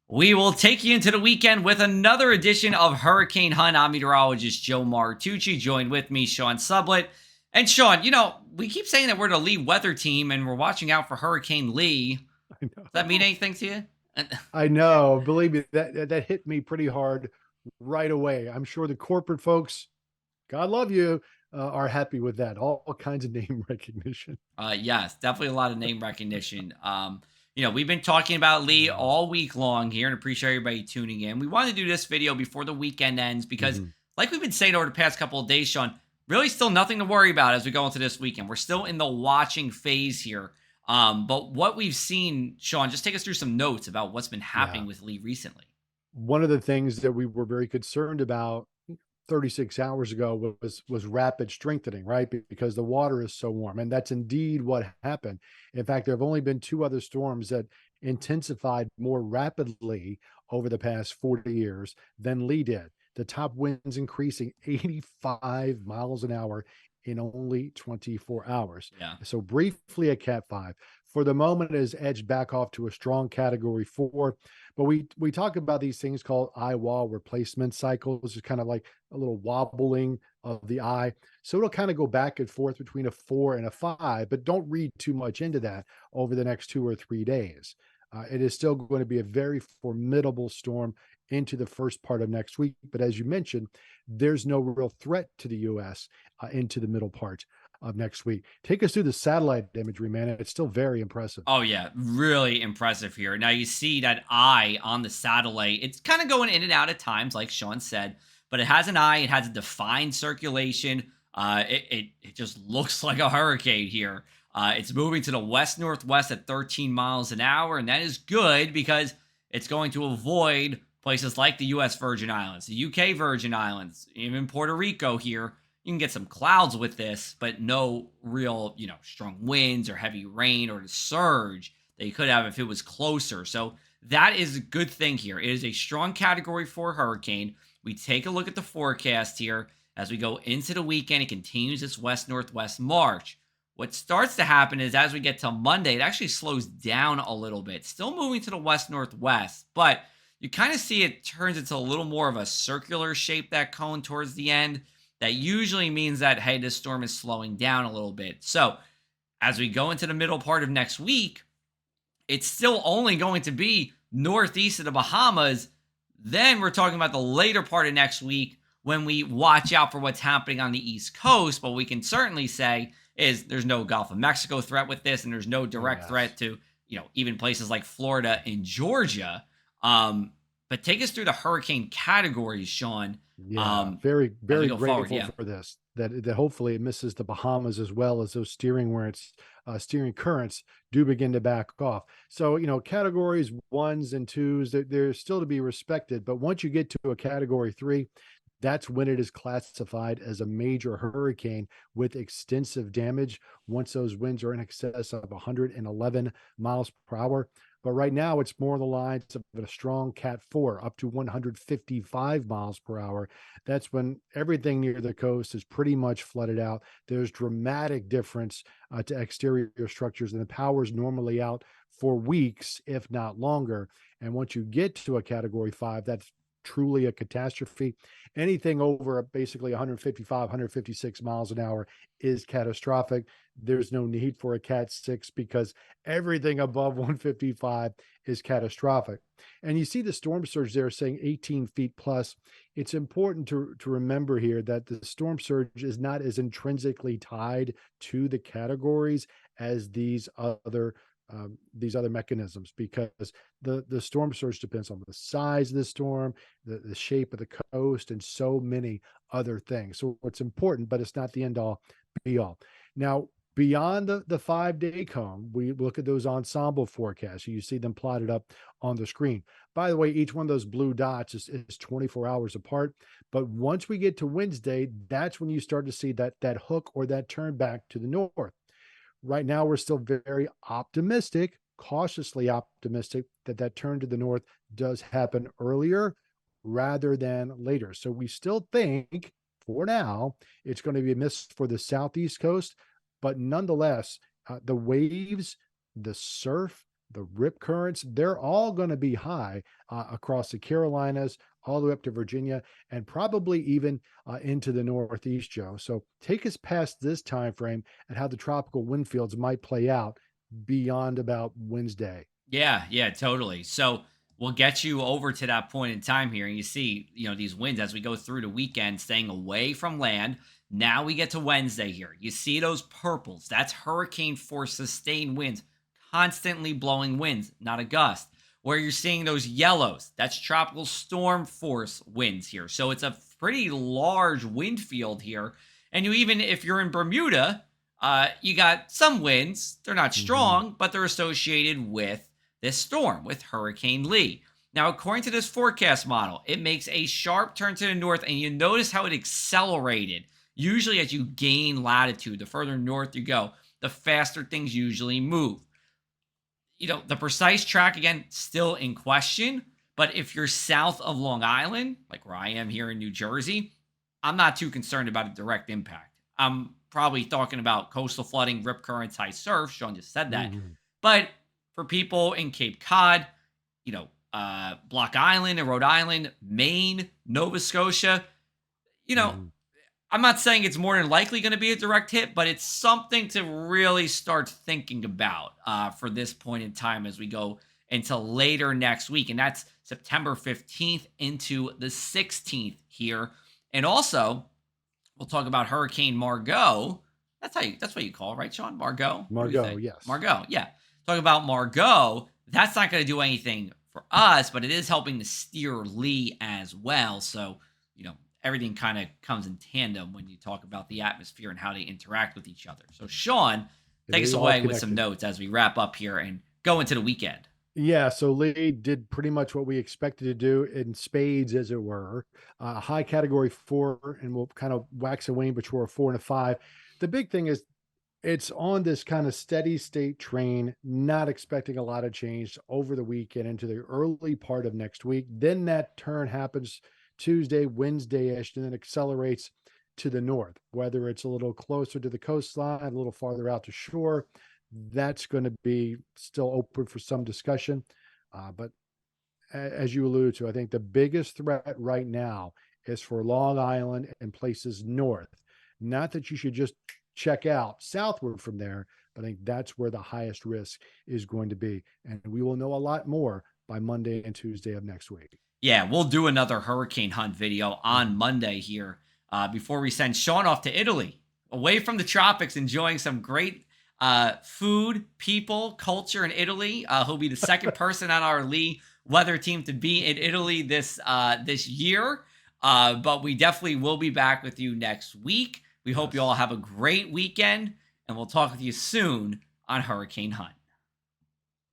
We will take you into the weekend with another edition of Hurricane Hunt. I'm meteorologist Joe Martucci, joined with me, Sean Sublette. And Sean, we keep saying that we're the Lee weather team and we're watching out for Hurricane Lee. Does I that mean know. anything to you? I know. Believe me, that hit me pretty hard right away. I'm sure the corporate folks, God love you, are happy with that. All kinds of name recognition. Yes, definitely a lot of name recognition. We've been talking about Lee Yeah. all week long here and appreciate everybody tuning in. We want to do this video before the weekend ends because, Mhm. like we've been saying over the past couple of days, Sean, really still nothing to worry about as we go into this weekend. We're still in the watching phase here. But what we've seen, Sean, just take us through some notes about what's been happening Yeah. with Lee recently. One of the things that we were very concerned about 36 hours ago was rapid strengthening, right? Because the water is so warm. And that's indeed what happened. In fact, there have only been two other storms that intensified more rapidly over the past 40 years than Lee did. The top winds increasing 85 miles an hour in only 24 hours. Yeah. So briefly a Cat 5. For the moment, it has edged back off to a strong Category 4. But we talk about these things called eye wall replacement cycles. It's kind of like a little wobbling of the eye. So it'll kind of go back and forth between a 4 and a 5, but don't read too much into that over the next 2 or 3 days. It is still going to be a very formidable storm into the first part of next week. But as you mentioned, there's no real threat to the U.S. Into the middle part of next week. Take us through the satellite imagery, man. It's still very impressive. Oh yeah, really impressive here. Now you see that eye on the satellite. It's kind of going in and out at times, like Sean said, but it has an eye. It has a defined circulation. It just looks like a hurricane here. It's moving to the west northwest at 13 miles an hour, and that is good because it's going to avoid places like the U.S. Virgin Islands, the U.K. Virgin Islands, even Puerto Rico here. You can get some clouds with this, but no real, strong winds or heavy rain or the surge that you could have if it was closer. So that is a good thing here. It is a strong category 4 hurricane. We take a look at the forecast here as we go into the weekend. It continues its west northwest march. What starts to happen is as we get to Monday, it actually slows down a little bit, still moving to the west northwest, but you kind of see it turns into a little more of a circular shape, that cone towards the end. That usually means that, hey, this storm is slowing down a little bit. So as we go into the middle part of next week, it's still only going to be northeast of the Bahamas. Then we're talking about the later part of next week when we watch out for what's happening on the East Coast. But we can certainly say is there's no Gulf of Mexico threat with this, and there's no direct Yes. threat to, even places like Florida and Georgia. But take us through the hurricane categories, Sean, Yeah, very, as we very go forward. grateful Yeah. for this. That hopefully it misses the Bahamas as well as those steering currents do begin to back off. So categories ones and twos, they're still to be respected. But once you get to a category 3, that's when it is classified as a major hurricane with extensive damage. Once those winds are in excess of 111 miles per hour, but right now, it's more on the lines of a strong Cat 4, up to 155 miles per hour. That's when everything near the coast is pretty much flooded out. There's dramatic difference to exterior structures, and the power is normally out for weeks, if not longer. And once you get to a Category 5, that's truly a catastrophe. Anything over basically 155, 156 miles an hour is catastrophic. There's no need for a Cat 6 because everything above 155 is catastrophic. And you see the storm surge there saying 18 feet plus. It's important to remember here that the storm surge is not as intrinsically tied to the categories as these other mechanisms, because the storm surge depends on the size of the storm, the shape of the coast, and so many other things. So it's important, but it's not the end all be all. Now, beyond the 5 day cone, we look at those ensemble forecasts. You see them plotted up on the screen. By the way, each one of those blue dots is 24 hours apart. But once we get to Wednesday, that's when you start to see that hook or that turn back to the north. Right now, we're still very optimistic, cautiously optimistic that turn to the north does happen earlier rather than later. So we still think for now it's going to be a miss for the southeast coast, but nonetheless, the waves, the surf, The rip currents, they're all going to be high across the Carolinas, all the way up to Virginia, and probably even into the Northeast, Joe. So take us past this time frame and how the tropical wind fields might play out beyond about Wednesday. Yeah, totally. So we'll get you over to that point in time here, and you see, these winds as we go through the weekend, staying away from land. Now we get to Wednesday here. You see those purples? That's hurricane force sustained winds, constantly blowing winds, not a gust. Where you're seeing those yellows, that's tropical storm force winds here. So it's a pretty large wind field here. And even if you're in Bermuda, you got some winds. They're not Hmm. strong, but they're associated with this storm, with Hurricane Lee. Now, according to this forecast model, it makes a sharp turn to the north, and you notice how it accelerated. Usually, as you gain latitude, the further north you go, the faster things usually move. The precise track, again, still in question. But if you're south of Long Island, like where I am here in New Jersey, I'm not too concerned about a direct impact. I'm probably talking about coastal flooding, rip currents, high surf. Sean just said that. Hmm. But for people in Cape Cod, Block Island and Rhode Island, Maine, Nova Scotia, you know, Hmm. I'm not saying it's more than likely going to be a direct hit, but it's something to really start thinking about for this point in time as we go into later next week. And that's September 15th into the 16th here. And also, we'll talk about Hurricane Margot. That's what you call it, right, Sean? Margot? What do we Margot, say? yes. Margot, yeah. Talk about Margot. That's not going to do anything for us, but it is helping to steer Lee as well. So, you know, everything kind of comes in tandem when you talk about the atmosphere and how they interact with each other. So, Sean, It take us is all away with some connected. notes as we wrap up here and go into the weekend. Yeah, so Lee did pretty much what we expected to do in spades, as it were. High category 4, and we'll kind of wax and wane between a 4 and a 5. The big thing is it's on this kind of steady state train, not expecting a lot of change over the weekend into the early part of next week. Then that turn happens Tuesday, Wednesday-ish, and then accelerates to the north, whether it's a little closer to the coastline, a little farther out to shore. That's going to be still open for some discussion. But as you alluded to, I think the biggest threat right now is for Long Island and places north. Not that you should just check out southward from there, but I think that's where the highest risk is going to be. And we will know a lot more by Monday and Tuesday of next week. Yeah, we'll do another hurricane hunt video on Mhm. Monday here before we send Sean off to Italy, away from the tropics, enjoying some great food, people, culture in Italy. He'll be the second person on our Lee weather team to be in Italy this year. But we definitely will be back with you next week. We hope you all Yes. have a great weekend, and we'll talk with you soon on Hurricane Hunt.